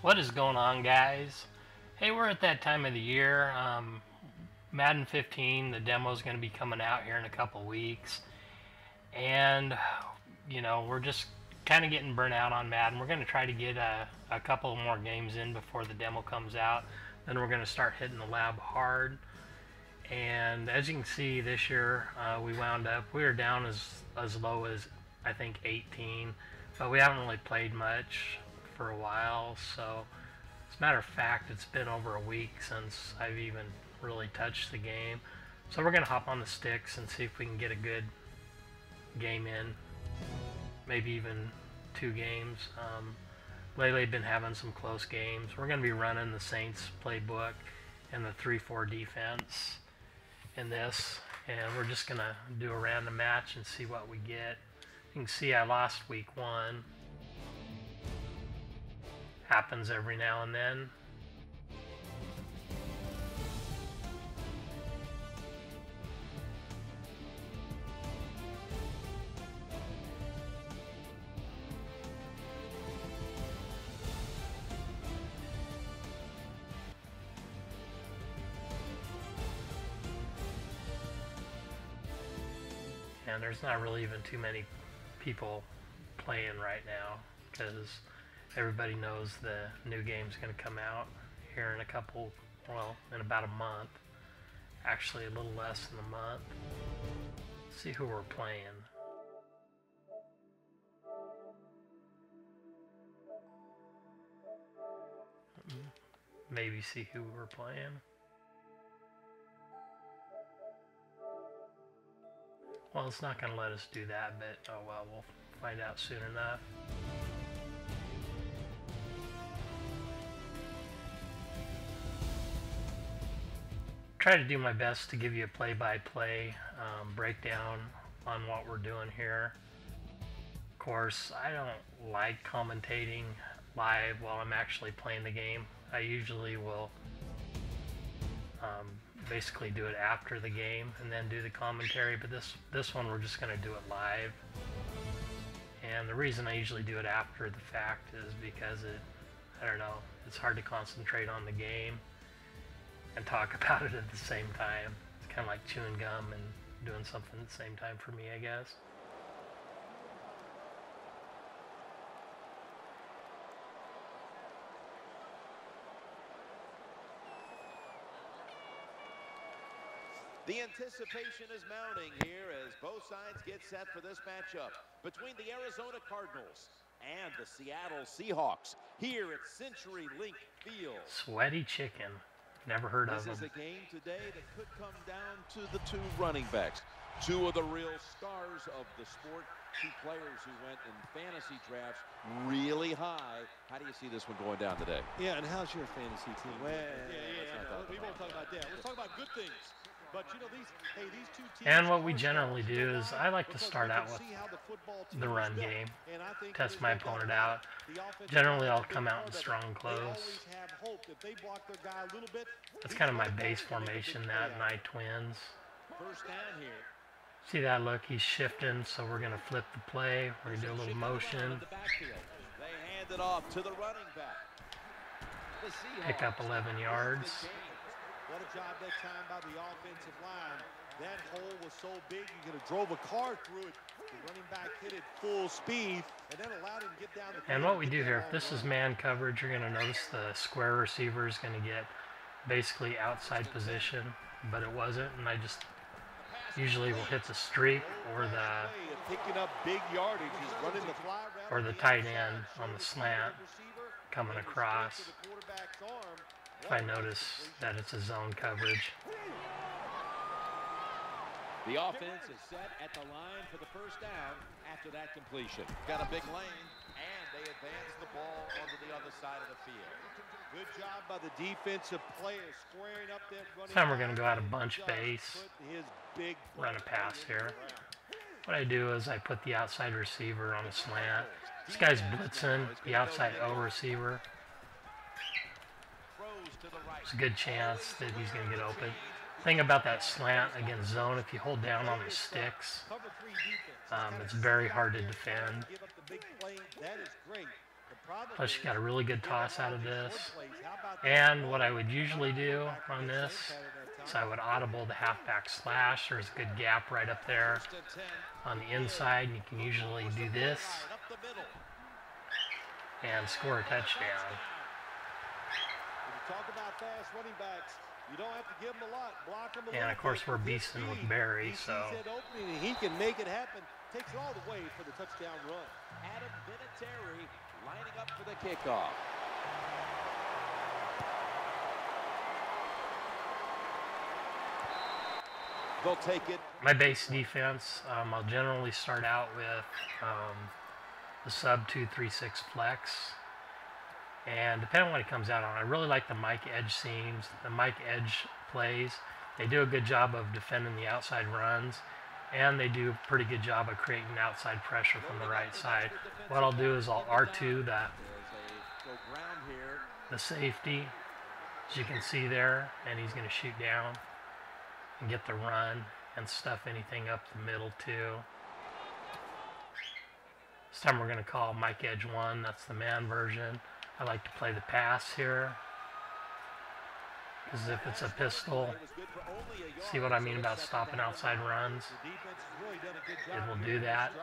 What is going on, guys? Hey, we're at that time of the year. Madden 15, the demo is going to be coming out here in a couple weeks. And, we're just kind of getting burnt out on Madden. We're going to try to get a couple more games in before the demo comes out. Then we're going to start hitting the lab hard. And as you can see, this year we were down as low as, I think, 18. But we haven't really played much for a while, so as a matter of fact, it's been over a week since I've even really touched the game. So we're going to hop on the sticks and see if we can get a good game in, maybe even 2 games. Lately I've been having some close games. We're going to be running the Saints playbook and the 3-4 defense in this, and we're just going to do a random match and see what we get. You can see I lost week 1. Happens every now and then. And there's not really even too many people playing right now because everybody knows the new game's going to come out here in in about a month. Actually, a little less than a month. Let's see who we're playing. Maybe see who we're playing. Well, it's not going to let us do that, but oh well, we'll find out soon enough. Try to do my best to give you a play-by-play breakdown on what we're doing here. Of course, I don't like commentating live while I'm actually playing the game. I usually will basically do it after the game and then do the commentary, but this one we're just going to do it live. And the reason I usually do it after the fact is because I don't know, it's hard to concentrate on the game and talk about it at the same time. It's kind of like chewing gum and doing something at the same time for me, I guess. The anticipation is mounting here as both sides get set for this matchup between the Arizona Cardinals and the Seattle Seahawks here at CenturyLink Field. Sweaty chicken. Never heard of them. This is a game today that could come down to the 2 running backs. 2 of the real stars of the sport. 2 players who went in fantasy drafts really high. How do you see this one going down today? Yeah, and how's your fantasy team? Well, we won't talk about that. Let's talk about good things. But you know, these 2 teams, and what we generally do is I like to start out with the run game, test my opponent out. Generally I'll come out in strong close. That's kind of my base formation, that and I twins. See that look, he's shifting, so we're going to flip the play. We're going to do a little motion. They hand it off to the running back. Pick up 11 yards. What a job that time by the offensive line. That hole was so big you could have drove a car through it. The running back hit it full speed and then allowed him to get down the field. And what we do here, if this is man coverage, you're going to notice the square receiver is going to get basically outside position, but it wasn't, and I just usually will hit the streak or the tight end on the slant coming across. If I notice that it's a zone coverage. The offense is set at the line for the first down after that completion. Got a big lane, and they advance the ball onto the other side of the field. Good job by the defensive players squaring up that running. This time we're going to go out a bunch base, run a pass here. What I do is I put the outside receiver on a slant. This guy's blitzing the outside O receiver. There's a good chance that he's going to get open. Thing about that slant against zone, if you hold down on the sticks, it's very hard to defend. Plus you got a really good toss out of this. And what I would usually do on this is I would audible the halfback slash. There's a good gap right up there on the inside, and you can usually do this and score a touchdown. And of course we're beasting with Barry, so he can make it happen. Takes it all the way for the touchdown run. Adam Vinatieri lining up for the kickoff. They'll take it. My base defense, I'll generally start out with the sub 2-3-6 flex. And depending on what it comes out on, I really like the Mike Edge seams, the Mike Edge plays. They do a good job of defending the outside runs, and they do a pretty good job of creating outside pressure from the right side. What I'll do is I'll R2 the safety, as you can see there, and he's going to shoot down and get the run and stuff anything up the middle too. This time we're going to call Mike Edge 1, that's the man version. I like to play the pass here, because if it's a pistol, see what I mean about stopping outside runs? It will do that.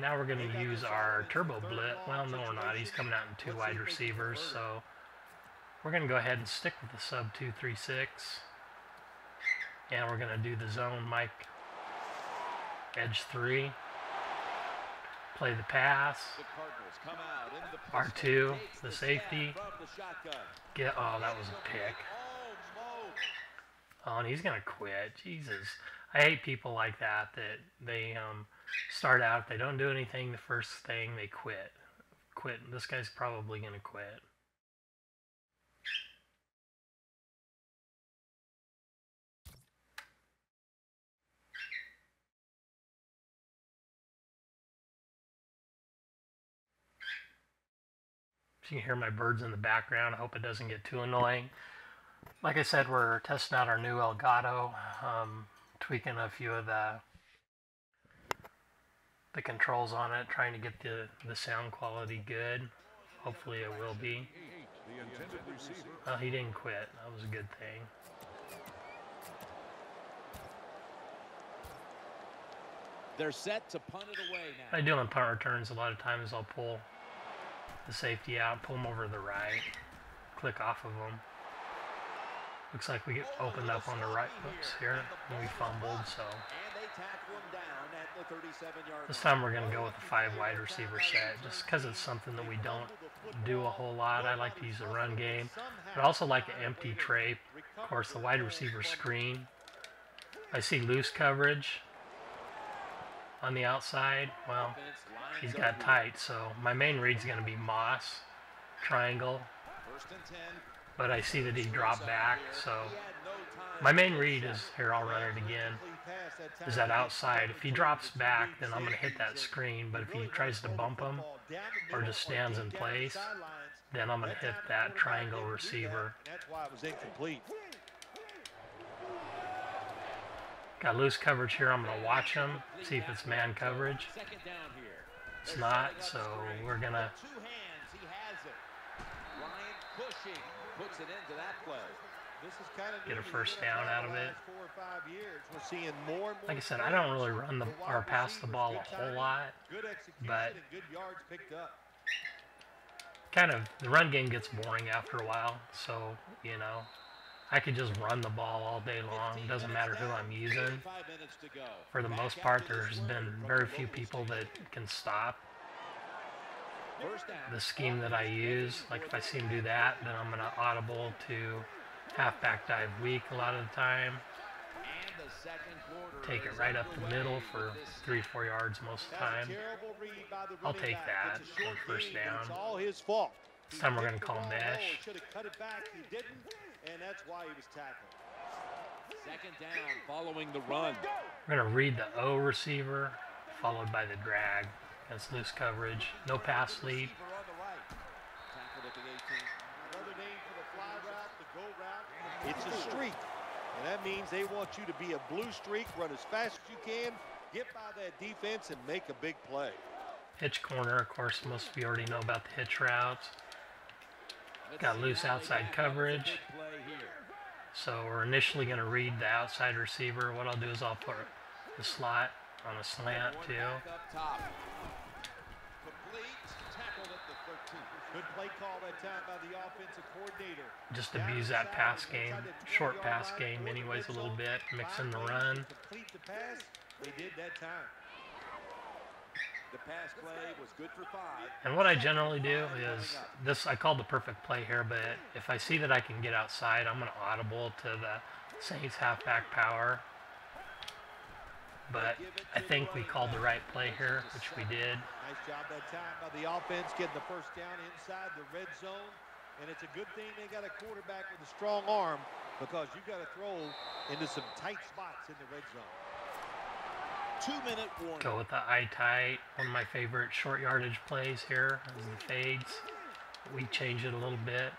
Now we're going to use our turbo blitz. Well, no we're not. He's coming out in 2 wide receivers, so we're going to go ahead and stick with the sub 2-3-6. And we're going to do the zone Mike Edge 3. Play the pass. R2, the safety. Oh, that was a pick. Oh, and he's going to quit. Jesus. I hate people like that they start out, they don't do anything the first thing, they quit. This guy's probably going to quit. You can hear my birds in the background. I hope it doesn't get too annoying. Like I said, we're testing out our new Elgato, tweaking a few of the controls on it, trying to get the sound quality good. Hopefully it will be. Well, he didn't quit. That was a good thing. They're set to punt it away now. What I do on punt returns, a lot of times I'll pull the safety out, pull him over to the right, click off of him. Looks like we get opened up on the right. Oops, here, and we fumbled, so. This time we're going to go with a 5 wide receiver set, just because it's something that we don't do a whole lot. I like to use the run game, but I also like an empty tray. Of course, the wide receiver screen. I see loose coverage on the outside. Well, he's got tight, so my main read's going to be Moss, triangle, but I see that he dropped back, so my main read is, here I'll run it again, is that outside. If he drops back, then I'm going to hit that screen, but if he tries to bump him or just stands in place, then I'm going to hit that triangle receiver. Got loose coverage here. I'm going to watch him, see if it's man coverage. It's not, so we're going to get a first down out of it. Like I said, I don't really run or pass the ball a whole lot, but kind of the run game gets boring after a while, so, you know, I could just run the ball all day long. It doesn't matter who I'm using. For the most part, there's been very few people that can stop the scheme that I use. Like if I see him do that, then I'm going to audible to halfback dive weak a lot of the time. Take it right up the middle for 3-4 yards most of the time. I'll take that on first down. This time we're going to call mesh. And that's why he was tackled. Second down following the run. We're going to read the O receiver, followed by the drag. That's loose coverage. No pass lead. It's a streak. And that means they want you to be a blue streak, run as fast as you can, get by that defense, and make a big play. Hitch corner, of course, most of you already know about the hitch routes. Got loose outside coverage. So we're initially going to read the outside receiver. What I'll do is I'll put the slot on a slant too. Good play call that time by the offensive coordinator. Just abuse that pass game, short pass game anyways a little bit, mix in the run. Complete the pass. They did that time. The pass play was good for 5. And what I generally do is this, I call the perfect play here, but if I see that I can get outside, I'm going to audible to the Saints halfback power. But I think we called the right play here, which we did. Nice job that time by the offense getting the first down inside the red zone. And it's a good thing they got a quarterback with a strong arm, because you got to throw into some tight spots in the red zone. 2-minute warning. Go with the eye tight. One of my favorite short yardage plays here is the fades. We change it a little bit.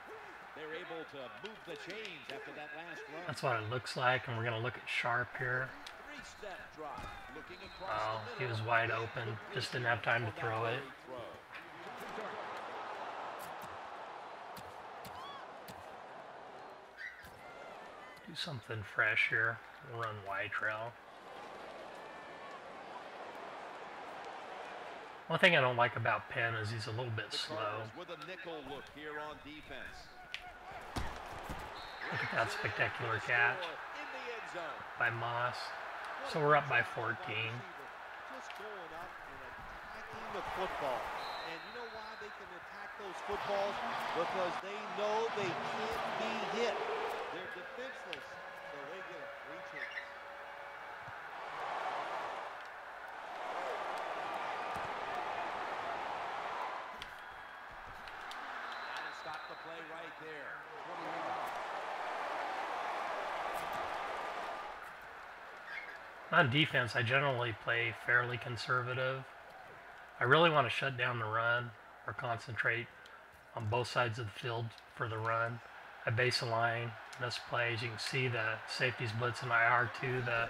They're able to move the chains after that last run. That's what it looks like, and we're going to look at Sharp here. 3-step drop. Looking across Oh, the he middle. was wide open. Just didn't have time to throw it. Do something fresh here. We'll run wide trail. One thing I don't like about Penn is he's a little bit The slow. Cardinals with a nickel look here on defense. Look at that spectacular catch In the end zone. by Moss. So we're up by 14. Just going up and attacking the football. And you know why they can attack those footballs? Because they know they can't be hit. They're defenseless, so they get a free chance. That'll stop the play right there. On defense, I generally play fairly conservative. I really want to shut down the run or concentrate on both sides of the field for the run. I base a line. This play, as you can see, the safety's blitzing IR2, the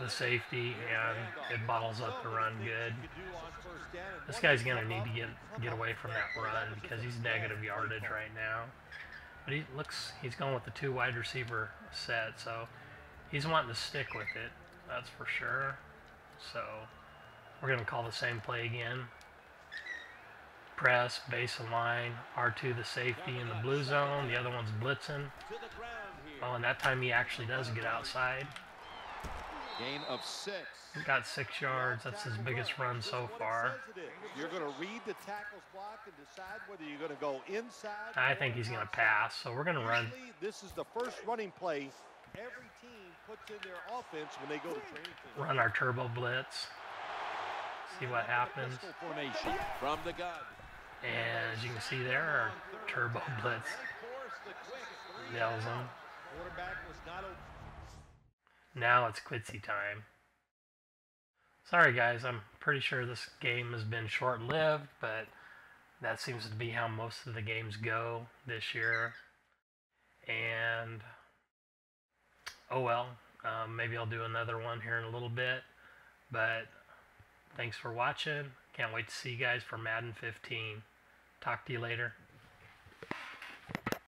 safety, and it bottles up the run good. This guy's going to need to get away from that run because he's negative yardage right now. But he's going with the 2 wide receiver set, so he's wanting to stick with it, that's for sure. So we're going to call the same play again. Press, base a line, R2 the safety in the blue zone, the other one's blitzing. Oh, and that time he actually does get outside. Gain of 6. He got 6 yards, that's his biggest run so far. You're going to read the tackle's block and decide whether you're going to go inside. I think he's going to pass, so we're going to run. Usually, this is the first running play every team puts in their offense when they go to training camp. Run our turbo blitz. See what happens. Formation from the gun. And as you can see there, our turbo blitz nails him. Quarterback was not open. Now it's Quincy time. Sorry guys, I'm pretty sure this game has been short-lived, but that seems to be how most of the games go this year. And oh well, maybe I'll do another one here in a little bit. But thanks for watching. Can't wait to see you guys for Madden 15. Talk to you later.